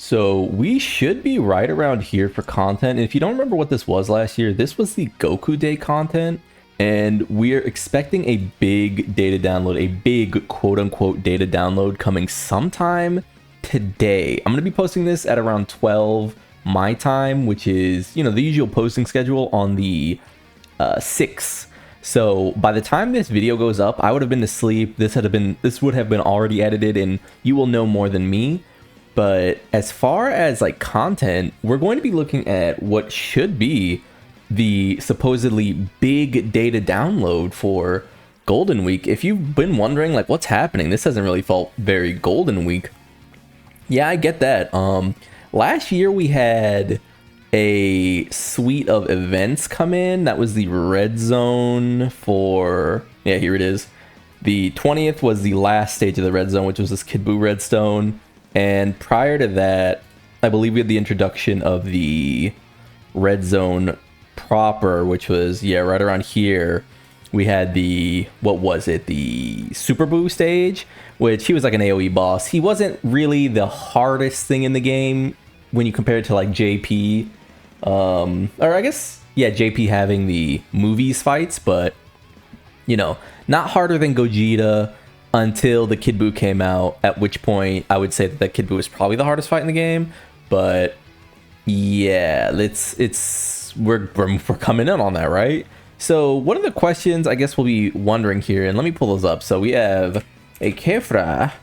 So we should be right around here for content. And if you don't remember what this was last year, this was the Goku Day content. And we're expecting a big data download, a big quote unquote data download coming sometime today. I'm going to be posting this at around 12 my time, which is, the usual posting schedule on the 6th. So by the time this video goes up, I would have been asleep. This would have been already edited, and you will know more than me. But as far as like content, we're going to be looking at what should be the supposedly big data download for Golden Week. If you've been wondering like what's happening, this hasn't really felt very Golden Week. Yeah, I get that. Last year we had a suite of events come in. That was the red zone for, yeah, here it is. The 20th was the last stage of the red zone, which was this Kid Buu redstone. And prior to that, I believe we had the introduction of the red zone proper, which was, yeah, right around here. We had the, what was it? The Super Buu stage, which he was like an AoE boss. He wasn't really the hardest thing in the game when you compare it to like JP. Or I guess, yeah, JP having the movies fights, but, not harder than Gogeta until the Kid Buu came out, at which point I would say that Kid Buu is probably the hardest fight in the game. But yeah, we're coming in on that, right? So one of the questions I guess we'll be wondering here, and let me pull those up. So we have a Kefla.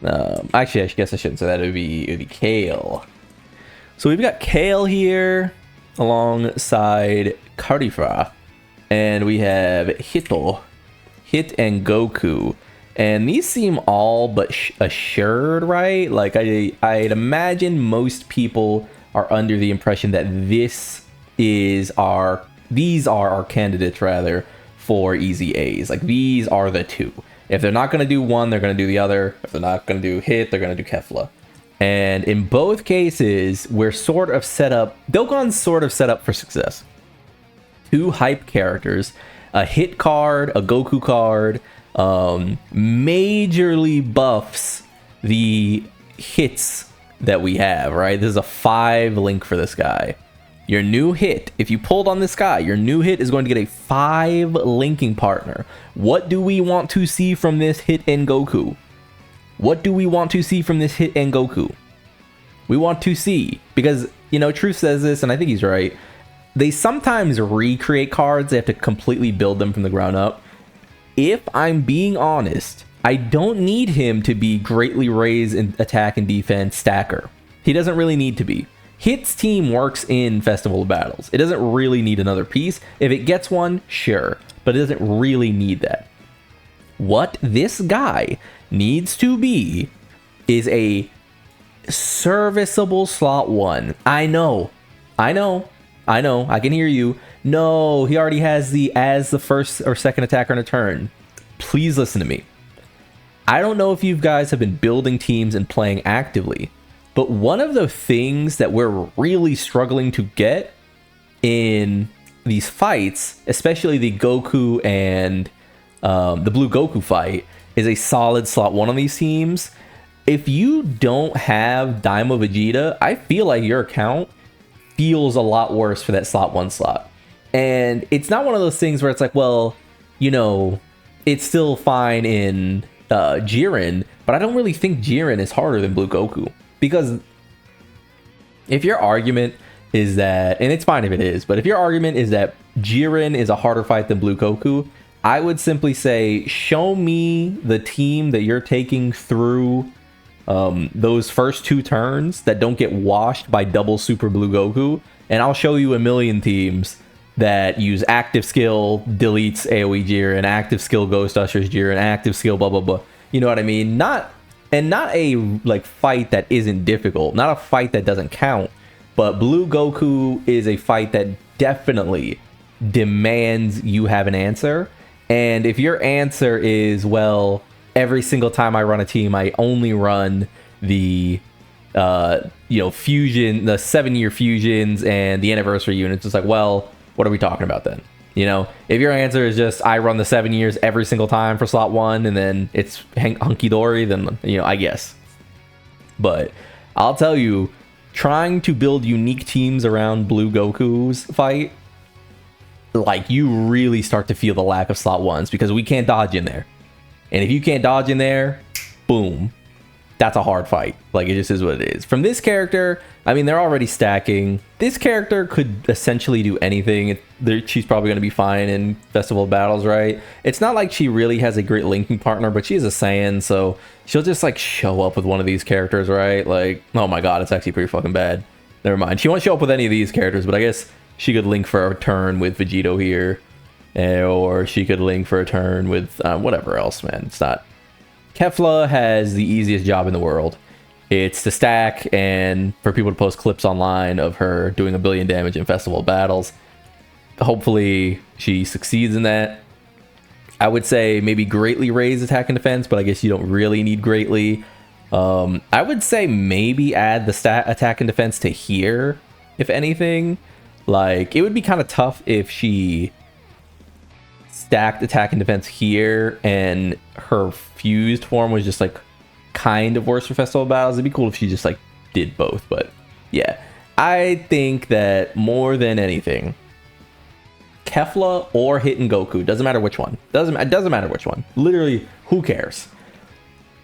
Actually, I guess I shouldn't say that. It would be Kale. So we've got Kale here alongside Karifa, and we have Hit and Goku, and these seem all but assured, right? Like I'd imagine most people are under the impression that these are our candidates rather for easy A's. Like these are the two. If they're not going to do one, they're going to do the other. If they're not going to do Hit, they're going to do Kefla. And in both cases, we're sort of set up. Dokkan's sort of set up for success. Two hype characters. A Hit card, a Goku card, majorly buffs the hits that we have, right? This is a 5 link for this guy. Your new Hit, if you pulled on this guy, your new Hit is going to get a 5 linking partner. What do we want to see from this Hit and Goku? What do we want to see from this Hit and Goku? We want to see, because, Truth says this, and I think he's right. They sometimes recreate cards. They have to completely build them from the ground up. If I'm being honest, I don't need him to be greatly raised in attack and defense stacker. He doesn't really need to be. Hit's team works in Festival of Battles. It doesn't really need another piece. If it gets one, sure, but it doesn't really need that. What this guy needs to be is a serviceable slot 1. I know, I can hear you. No, he already has as the first or second attacker in a turn. Please listen to me. I don't know if you guys have been building teams and playing actively, but one of the things that we're really struggling to get in these fights, especially the Goku and the Blue Goku fight, is a solid slot 1 on these teams. If you don't have Daimo Vegeta, I feel like your account feels a lot worse for that slot 1 slot. And it's not one of those things where it's like, well, it's still fine in Jiren, but I don't really think Jiren is harder than Blue Goku. Because if your argument is that, and it's fine if it is, but if your argument is that Jiren is a harder fight than Blue Goku, I would simply say, show me the team that you're taking through those first 2 turns that don't get washed by double Super Blue Goku, and I'll show you a million teams that use active skill deletes AoE Jiren, active skill Ghost Ushers Jiren, active skill blah blah blah. You know what I mean? Not a like fight that isn't difficult, not a fight that doesn't count, but Blue Goku is a fight that definitely demands you have an answer. And if your answer is, well, every single time I run a team, I only run the fusion, the 7-year fusions and the anniversary units, it's like, well, what are we talking about then? If your answer is just I run the 7 years every single time for slot 1 and then it's hunky dory, then I guess. But I'll tell you, trying to build unique teams around Blue Goku's fight, like, you really start to feel the lack of slot ones because we can't dodge in there. And if you can't dodge in there, boom, that's a hard fight. Like, it just is what it is. From this character, I mean, they're already stacking. This character could essentially do anything. She's probably going to be fine in Festival Battles, right? It's not like she really has a great linking partner, but she is a Saiyan, so she'll just, like, show up with one of these characters, right? Like, oh my god, it's actually pretty fucking bad. Never mind. She won't show up with any of these characters, but I guess she could link for a turn with Vegito here. Or she could link for a turn with whatever else, man. It's not... Kefla has the easiest job in the world. It's to stack and for people to post clips online of her doing 1 billion damage in Festival Battles. Hopefully she succeeds in that. I would say maybe greatly raise attack and defense, but I guess you don't really need greatly. I would say maybe add the stat attack and defense to here, if anything. Like, it would be kind of tough if she stacked attack and defense here and her fused form was just like kind of worse for Festival Battles. It'd be cool if she just like did both, but yeah, I think that more than anything, Kefla or Hit and Goku, doesn't matter which one, it doesn't matter which one, literally who cares.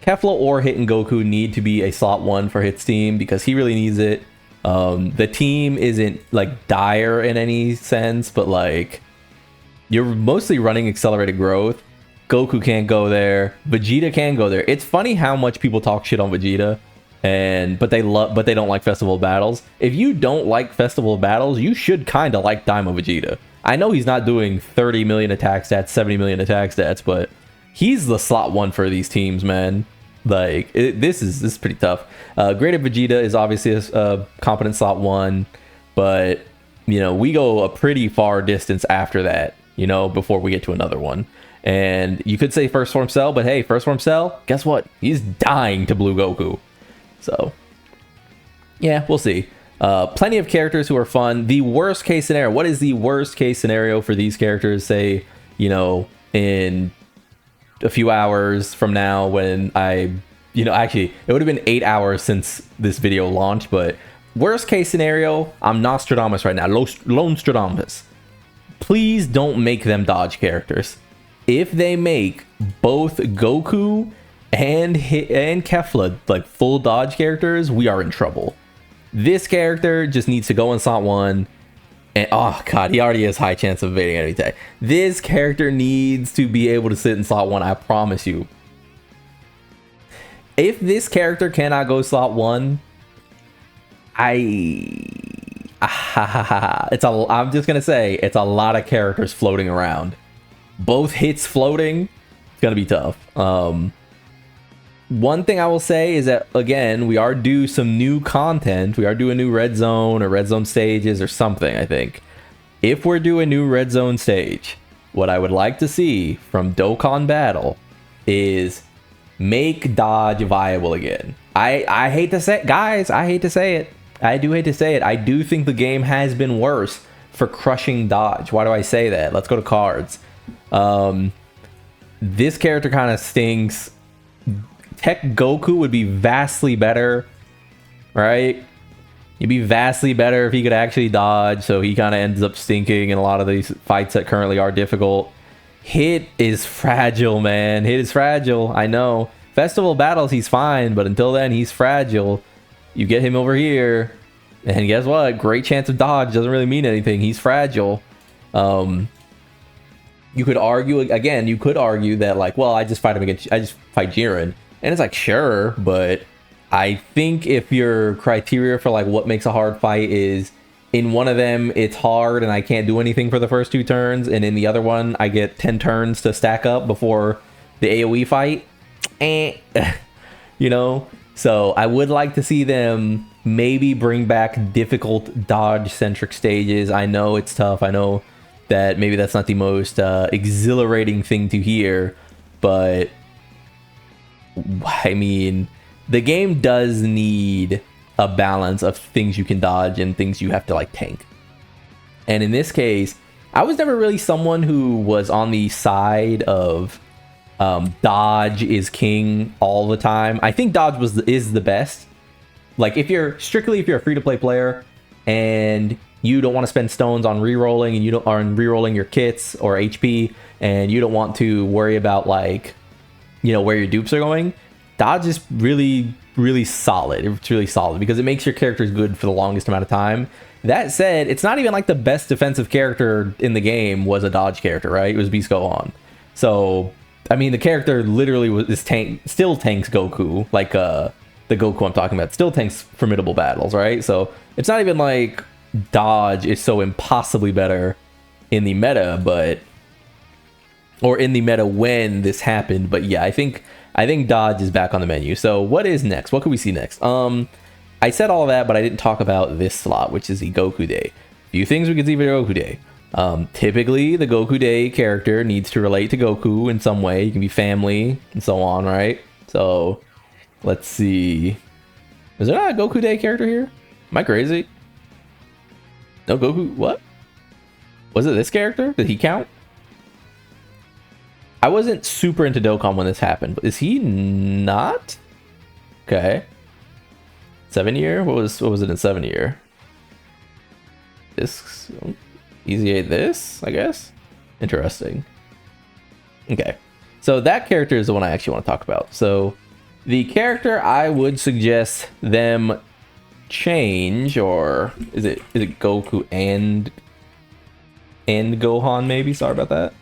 Kefla or Hit and Goku need to be a slot 1 for Hit's team because he really needs it. The team isn't like dire in any sense, but like, you're mostly running accelerated growth. Goku can't go there. Vegeta can go there. It's funny how much people talk shit on Vegeta, but they don't like Festival Battles. If you don't like Festival Battles, you should kind of like Daima Vegeta. I know he's not doing 30 million attack stats, 70 million attack stats, but he's the slot 1 for these teams, man. Like, this is pretty tough. Greater Vegeta is obviously a competent slot 1, but you know, we go a pretty far distance after that, you know, before we get to another one. And you could say First Form Cell, but hey, First Form Cell, guess what? He's dying to Blue Goku. So, yeah, we'll see. Plenty of characters who are fun. The worst case scenario, what is the worst case scenario for these characters, say, you know, in a few hours from now when actually, it would have been 8 hours since this video launched, but worst case scenario, I'm Nostradamus right now, Lone Stradamus. Please don't make them dodge characters. If they make both Goku and Kefla like full dodge characters, we are in trouble. This character just needs to go in slot 1. And oh god, he already has high chance of evading enemy attack. This character needs to be able to sit in slot 1, I promise you. If this character cannot go slot 1, I'm just gonna say it's a lot of characters floating around. Both hits floating, it's gonna be tough. One thing I will say is that, again, we are due some new content. We are doing new red zone or red zone stages or something, I think. If we're doing new red zone stage, what I would like to see from Dokkan Battle is make dodge viable again. I hate to say it, guys, I hate to say it. I do hate to say it. I do think the game has been worse for crushing dodge. Why do I say that? Let's go to cards. This character kind of stinks. Tech Goku would be vastly better, right? He'd be vastly better if he could actually dodge, so he kind of ends up stinking in a lot of these fights that currently are difficult. Hit is fragile, man. Hit is fragile, I know. Festival Battles, he's fine, but until then, he's fragile. You get him over here, and guess what? Great chance of dodge doesn't really mean anything. He's fragile. You could argue, again, you could argue that, like, well, I just fight Jiren. And it's like, sure, but I think if your criteria for like what makes a hard fight is in one of them it's hard and I can't do anything for the first 2 turns, and in the other one I get 10 turns to stack up before the AoE fight, you know? So I would like to see them maybe bring back difficult dodge-centric stages. I know it's tough. I know that maybe that's not the most exhilarating thing to hear, but I mean, the game does need a balance of things you can dodge and things you have to like tank. And in this case, I was never really someone who was on the side of dodge is king all the time. I think dodge is the best, Like if you're a free-to-play player and you don't want to spend stones on re-rolling and you don't on re-rolling your kits or HP and you don't want to worry about like, you know, where your dupes are going, dodge is really, really solid. It's really solid because it makes your characters good for the longest amount of time. That said, it's not even like the best defensive character in the game was a dodge character, right? It was Beast Gohan. So, I mean, the character literally still tanks Goku, like the Goku I'm talking about, still tanks formidable battles, right? So it's not even like dodge is so impossibly better in the meta, or in the meta when this happened. But yeah, I think dodge is back on the menu. So what is next? What can we see next? I said all of that, but I didn't talk about this slot, which is the Goku Day. Few things we can see for Goku Day. Typically, the Goku Day character needs to relate to Goku in some way. You can be family and so on, right? So let's see. Is there not a Goku Day character here? Am I crazy? No Goku? What? Was it this character? Did he count? I wasn't super into Dokkan when this happened, but is he not? Okay. 7 year? What was it in 7 year? This EZA this, I guess. Interesting. Okay. So that character is the one I actually want to talk about. So the character I would suggest them change, or is it Goku and Gohan maybe? Sorry about that.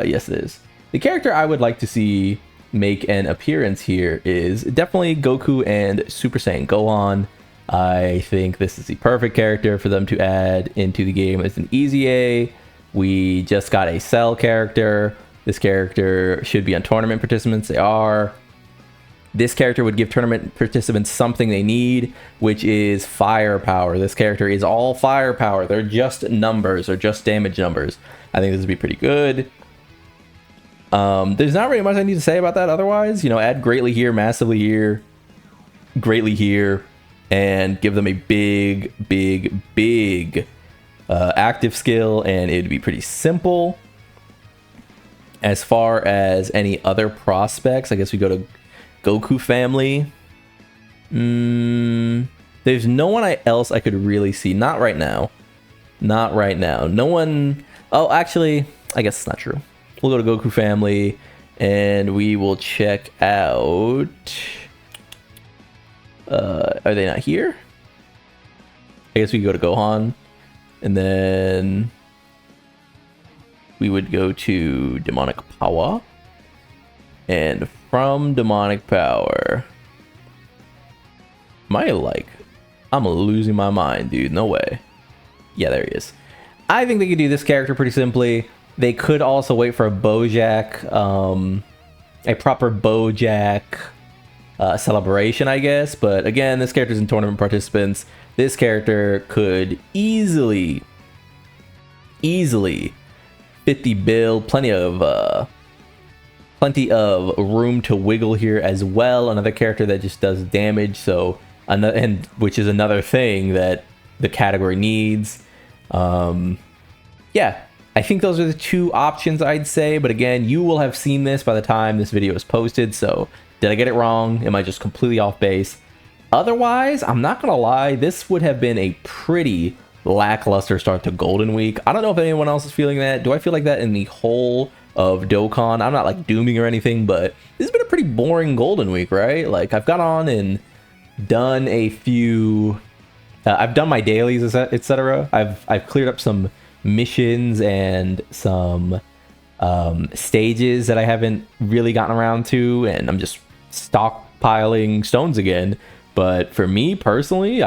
Yes, it is. The character I would like to see make an appearance here is definitely Goku and Super Saiyan Gohan. I think this is the perfect character for them to add into the game as an EZA. We just got a Cell character. This character should be on tournament participants. They are. This character would give tournament participants something they need, which is firepower. This character is all firepower. They're just numbers or just damage numbers. I think this would be pretty good. There's not really much I need to say about that otherwise. You know, add greatly here, massively here, greatly here, and give them a big active skill, and it'd be pretty simple. As far as any other prospects, I guess we go to Goku family. There's no one else I could really see. Not right now. Not right now. No one. Oh, actually, I guess it's not true. We'll go to Goku family, and we will check out. Are they not here? I guess we could go to Gohan, and then we would go to Demonic Power, and from Demonic Power, I'm losing my mind, dude. No way. Yeah, there he is. I think they could do this character pretty simply. They could also wait for a Bojack, a proper Bojack celebration, I guess. But again, this character's in tournament participants. This character could easily fit the bill. Plenty of room to wiggle here as well. Another character that just does damage, so and which is another thing that the category needs. Yeah, I think those are the two options I'd say, but again, you will have seen this by the time this video is posted, so did I get it wrong? Am I just completely off base? Otherwise, I'm not gonna lie, this would have been a pretty lackluster start to Golden Week. I don't know if anyone else is feeling that. Do I feel like that in the whole of Dokkan? I'm not like dooming or anything, but this has been a pretty boring Golden Week, right? Like, I've got on and done a few... I've done my dailies, etc. I've cleared up some missions and some stages that I haven't really gotten around to, and I'm just stockpiling stones again. But for me personally,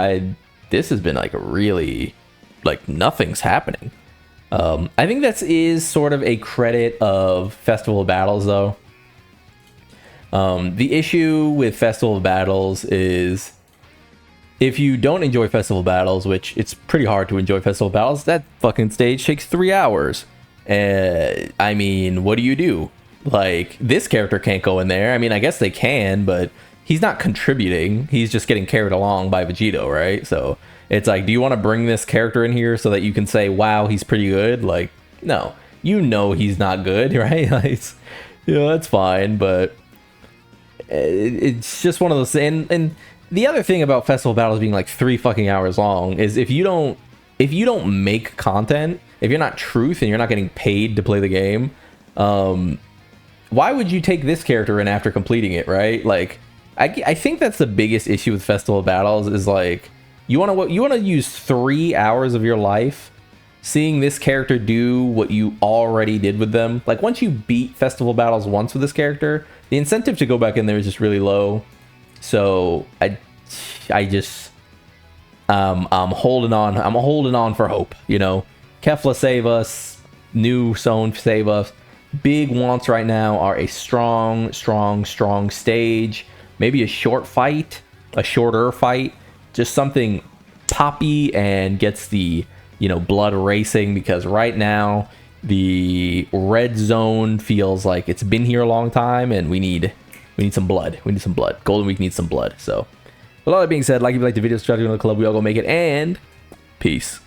this has been like a really, like, nothing's happening. I think that is sort of a credit of Festival of Battles, though. The issue with Festival of Battles is, if you don't enjoy Festival Battles, which it's pretty hard to enjoy Festival Battles, that fucking stage takes 3 hours. I mean, what do? Like, this character can't go in there. I mean, I guess they can, but he's not contributing. He's just getting carried along by Vegito, right? So it's like, do you want to bring this character in here so that you can say, wow, he's pretty good? Like, no. You know he's not good, right? Like, you know, that's fine, but it's just one of those, and the other thing about festival battles being like 3 fucking hours long is if you don't make content, if you're not Truth and you're not getting paid to play the game, why would you take this character in after completing it, right? Like, I think that's the biggest issue with festival battles is like, you want to use 3 hours of your life seeing this character do what you already did with them. Like, once you beat festival battles once with this character, the incentive to go back in there is just really low. So I just I'm holding on for hope, you know. Kefla save us, new Zone save us. Big wants right now are a strong stage, maybe a shorter fight, just something poppy and gets the, you know, blood racing, because right now the red zone feels like it's been here a long time and we need some blood. Golden Week needs some blood. So with all that being said, like if you like the video, subscribe to the club, we all go make it, and peace.